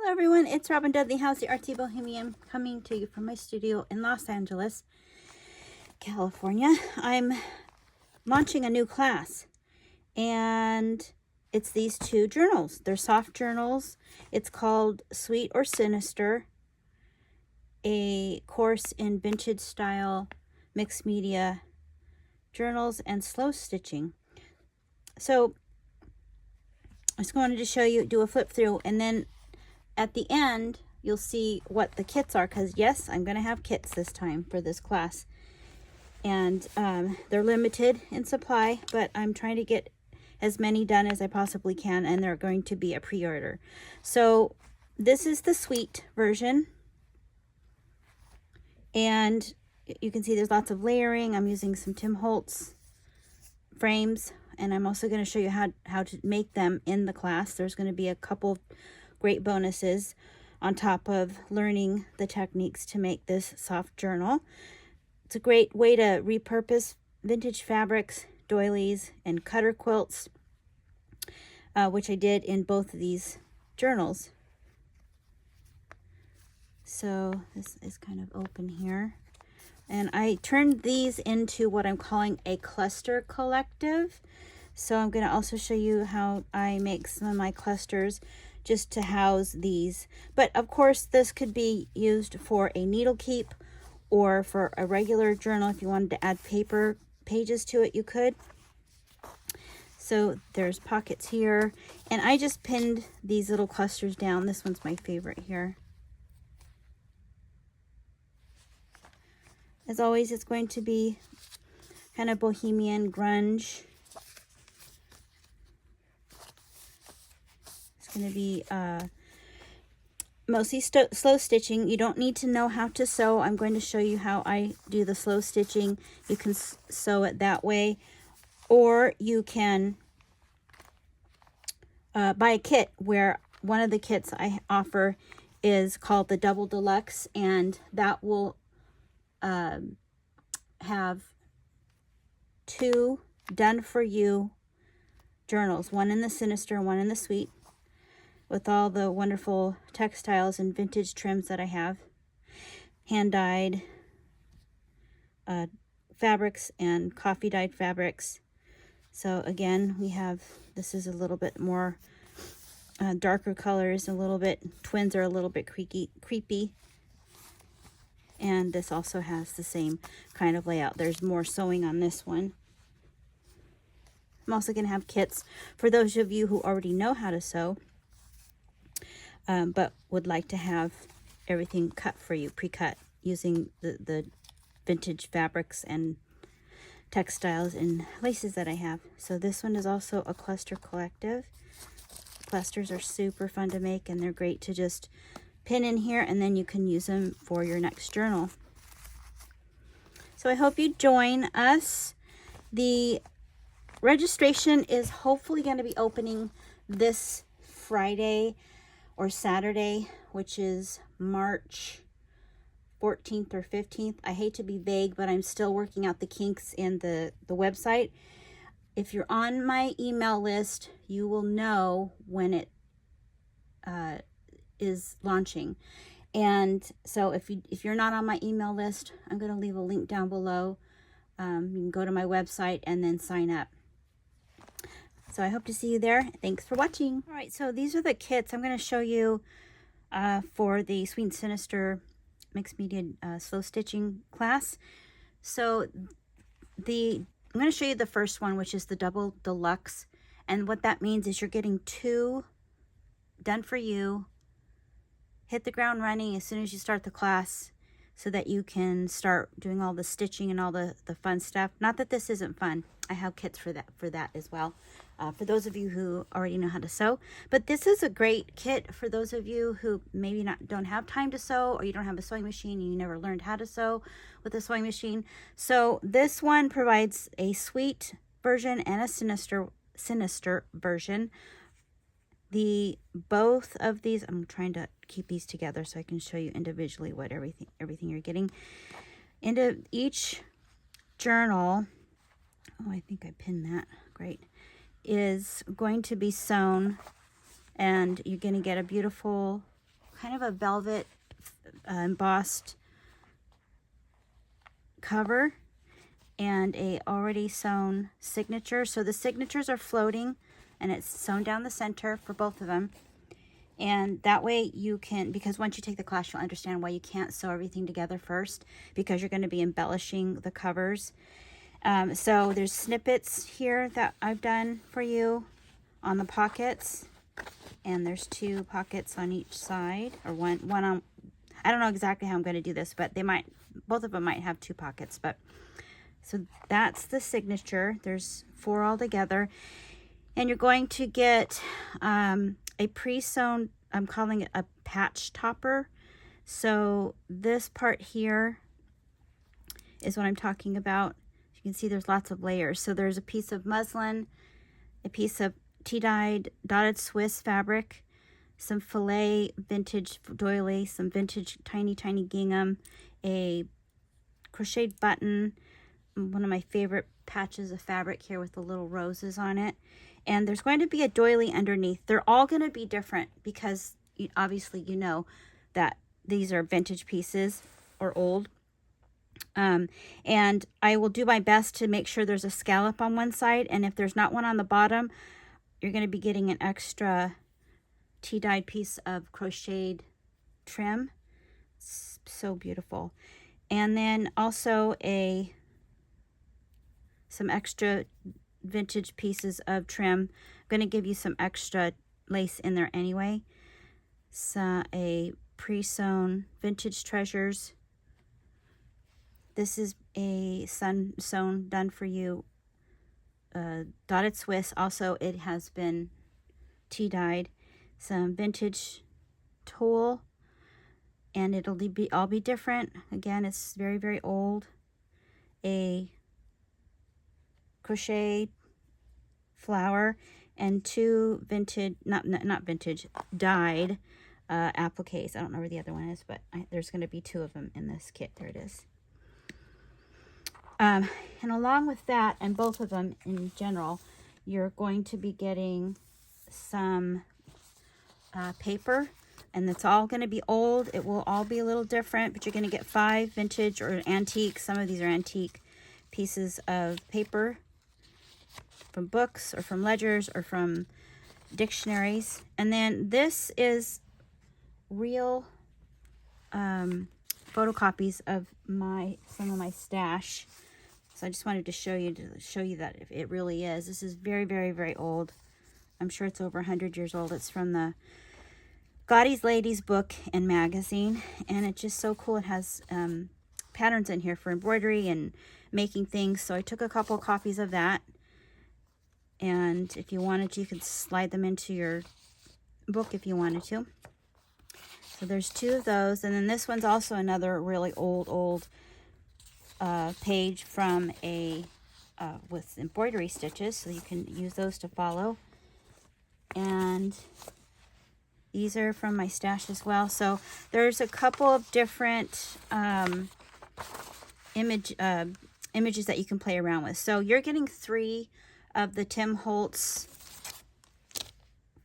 Hello everyone, it's Robin Dudley House, the Artsy Bohemian, coming to you from my studio in Los Angeles, California. I'm launching a new class, and it's these two journals. They're soft journals. It's called Sweet or Sinister, a course in vintage style mixed media journals and slow stitching. So I just wanted to show you, do a flip through, and then at the end, you'll see what the kits are, because yes, I'm going to have kits this time for this class. And they're limited in supply, but I'm trying to get as many done as I possibly can, and they're going to be a pre-order. So this is the sweet version. And you can see there's lots of layering. I'm using some Tim Holtz frames, and I'm also going to show you how to make them in the class. There's going to be a couple of great bonuses on top of learning the techniques to make this soft journal. It's a great way to repurpose vintage fabrics, doilies, and cutter quilts, which I did in both of these journals. So this is kind of open here. And I turned these into what I'm calling a cluster collective. So I'm going to also show you how I make some of my clusters just to house these. But of course, this could be used for a needle keep or for a regular journal. If you wanted to add paper pages to it, you could. So there's pockets here, and I just pinned these little clusters down. This one's my favorite here. As always, it's going to be kind of bohemian grunge. Going to be mostly slow stitching. You don't need to know how to sew. I'm going to show you how I do the slow stitching. You can sew it that way, or you can buy a kit, where one of the kits I offer is called the Double Deluxe, and that will have 2 done for you journals, one in the Sinister and one in the Sweet, with all the wonderful textiles and vintage trims that I have, hand-dyed fabrics and coffee-dyed fabrics. So again, we have, this is a little bit more darker colors, a little bit, twins are a little bit creepy. And this also has the same kind of layout. There's more sewing on this one. I'm also going to have kits for those of you who already know how to sew, but would like to have everything cut for you, pre-cut, using the vintage fabrics and textiles and laces that I have. So this one is also a cluster collective. Clusters are super fun to make, and they're great to just pin in here, and then you can use them for your next journal. So I hope you join us. The registration is hopefully going to be opening this Friday or Saturday, which is March 14th or 15th. I hate to be vague, but I'm still working out the kinks in the website. If you're on my email list, you will know when it is launching. And so if you're not on my email list, I'm going to leave a link down below. You can go to my website and then sign up. So I hope to see you there. Thanks for watching. All right, so these are the kits I'm going to show you for the Sweet and Sinister mixed media slow stitching class. So I'm going to show you the first one, which is the Double Deluxe. And what that means is you're getting 2 done for you. Hit the ground running as soon as you start the class, so that you can start doing all the stitching and all the fun stuff. Not that this isn't fun. I have kits for that as well, for those of you who already know how to sew. But this is a great kit for those of you who maybe don't have time to sew, or you don't have a sewing machine and you never learned how to sew with a sewing machine. So this one provides a Sweet version and a Sinister version. Both of these, I'm trying to keep these together so I can show you individually what everything you're getting. Into each journal, oh, I think I pinned that, great, is going to be sewn, and you're going to get a beautiful kind of a velvet embossed cover and a already sewn signature. So the signatures are floating and it's sewn down the center for both of them. And that way you can, because once you take the class, you'll understand why you can't sew everything together first, because you're going to be embellishing the covers. So there's snippets here that I've done for you on the pockets. And there's 2 pockets on each side, or one on, I don't know exactly how I'm going to do this, but they might, both of them might have 2 pockets. But so that's the signature. There's 4 altogether. And you're going to get a pre-sewn, I'm calling it a patch topper. So this part here is what I'm talking about. You can see there's lots of layers. So there's a piece of muslin, a piece of tea-dyed dotted Swiss fabric, some filet vintage doily, some vintage tiny gingham, a crocheted button, one of my favorite patches of fabric here with the little roses on it. And there's going to be a doily underneath. They're all going to be different because obviously you know that these are vintage pieces or old. And I will do my best to make sure there's a scallop on one side. And if there's not one on the bottom, you're going to be getting an extra tea-dyed piece of crocheted trim. It's so beautiful. And then also some extra vintage pieces of trim. I'm going to give you some extra lace in there anyway. So a pre-sewn vintage treasures. This is a sun sewn done for you dotted Swiss. Also it has been tea dyed. Some vintage tulle, and it'll be all be different. Again, it's very old. A crochet flower and 2 vintage, not vintage, dyed appliques. I don't know where the other one is, but there's going to be 2 of them in this kit. There it is. And along with that, and both of them in general, you're going to be getting some paper, and it's all going to be old. It will all be a little different, but you're going to get 5 vintage or antique. Some of these are antique pieces of paper from books or from ledgers or from dictionaries. And then this is real photocopies of some of my stash. So I just wanted to show you that it really is. This is very old. I'm sure it's over 100 years old. It's from the Godey's Ladies book and magazine, and it's just so cool. It has patterns in here for embroidery and making things. So I took a couple copies of that, and if you wanted to, you could slide them into your book if you wanted to. So there's 2 of those, and then this one's also another really old page from with embroidery stitches, so you can use those to follow. And these are from my stash as well. So there's a couple of different images that you can play around with. So you're getting 3 of the Tim Holtz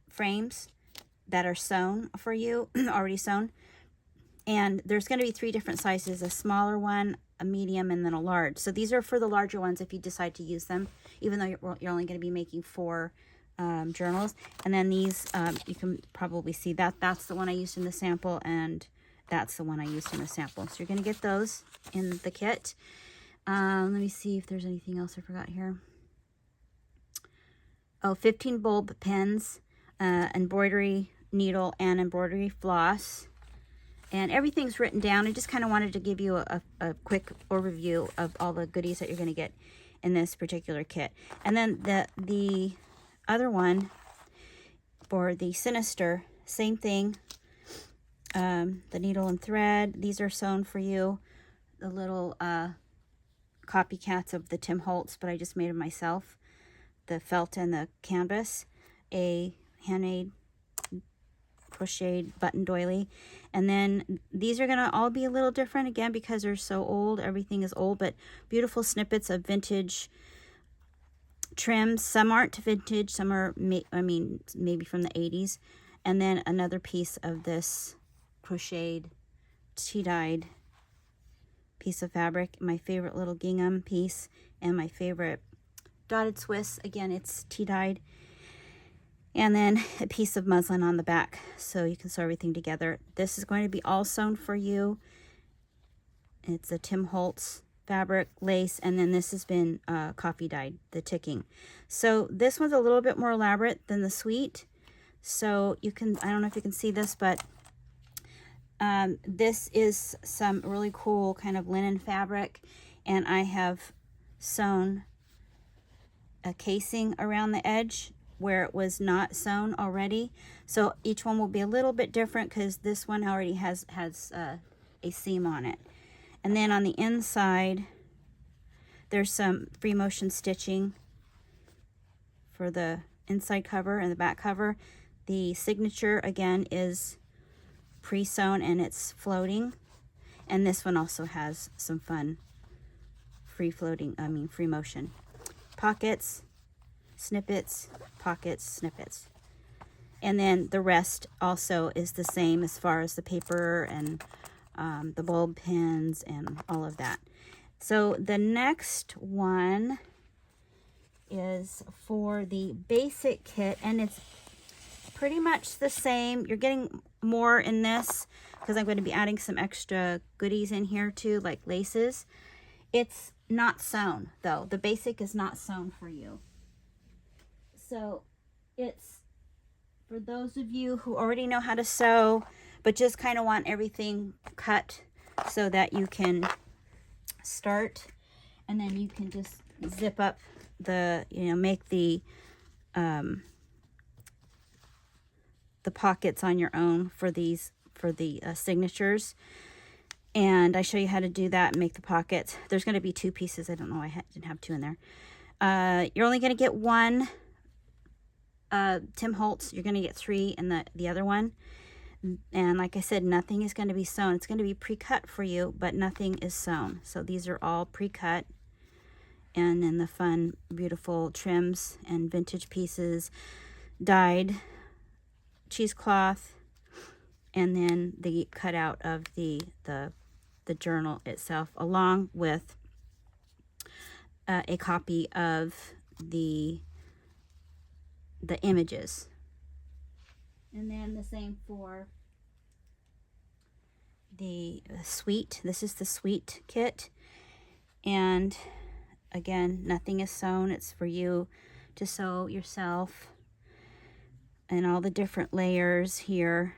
frames that are sewn for you, already sewn. And there's going to be 3 different sizes: a smaller one, a medium, and then a large. So these are for the larger ones if you decide to use them, even though you're only going to be making 4 journals. And then these, you can probably see that's the one I used in the sample, and that's the one I used in the sample. So you're going to get those in the kit. Let me see if there's anything else I forgot here. Oh, 15 bulb pens, embroidery needle, and embroidery floss. And everything's written down. I just kind of wanted to give you a quick overview of all the goodies that you're going to get in this particular kit. And then the other one for the Sinister, same thing. The needle and thread. These are sewn for you. The little copycats of the Tim Holtz, but I just made them myself. The felt and the canvas. A handmade crocheted button doily. And then these are going to all be a little different again because they're so old. Everything is old, but beautiful snippets of vintage trims. Some aren't vintage, some are maybe from the 80s. And then another piece of this crocheted, tea-dyed piece of fabric. My favorite little gingham piece, and my favorite dotted Swiss. Again, it's tea-dyed. And then a piece of muslin on the back, so you can sew everything together. This is going to be all sewn for you. It's a Tim Holtz fabric, lace, and then this has been coffee dyed, the ticking. So this one's a little bit more elaborate than the sweet. So you can, I don't know if you can see this, but this is some really cool kind of linen fabric, and I have sewn a casing around the edge where it was not sewn already. So each one will be a little bit different because this one already has a seam on it. And then on the inside, there's some free motion stitching for the inside cover and the back cover. The signature, again, is pre-sewn and it's floating. And this one also has some fun free motion. Pockets, snippets, pockets, snippets. And then the rest also is the same as far as the paper and the bulb pins and all of that. So the next one is for the basic kit, and it's pretty much the same. You're getting more in this because I'm going to be adding some extra goodies in here too, like laces. It's not sewn though. The basic is not sewn for you. So it's for those of you who already know how to sew, but just kind of want everything cut so that you can start, and then you can just zip up the, make the pockets on your own for these, for the signatures. And I show you how to do that and make the pockets. There's going to be 2 pieces. I don't know, I didn't have 2 in there. You're only going to get 1 Tim Holtz. You're going to get 3 in the other one. And like I said, nothing is going to be sewn. It's going to be pre-cut for you, but nothing is sewn. So these are all pre-cut, and then the fun, beautiful trims and vintage pieces, dyed cheesecloth, and then the cutout of the journal itself, along with a copy of the images. And then the same for the suite. This is the suite kit. And again, nothing is sewn. It's for you to sew yourself. And all the different layers here,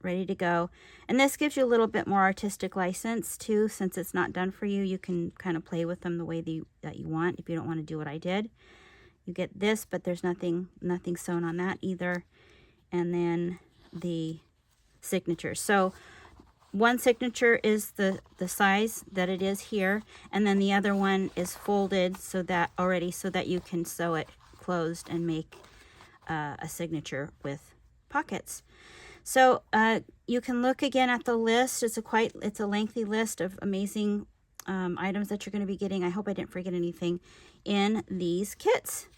ready to go. And this gives you a little bit more artistic license too. Since it's not done for you, you can kind of play with them the way that you want. If you don't want to do what I did, you get this, but there's nothing sewn on that either. And then the signature. So one signature is the size that it is here, and then the other one is folded so that you can sew it closed and make a signature with pockets. So you can look again at the list. It's a lengthy list of amazing items that you're going to be getting. I hope I didn't forget anything in these kits.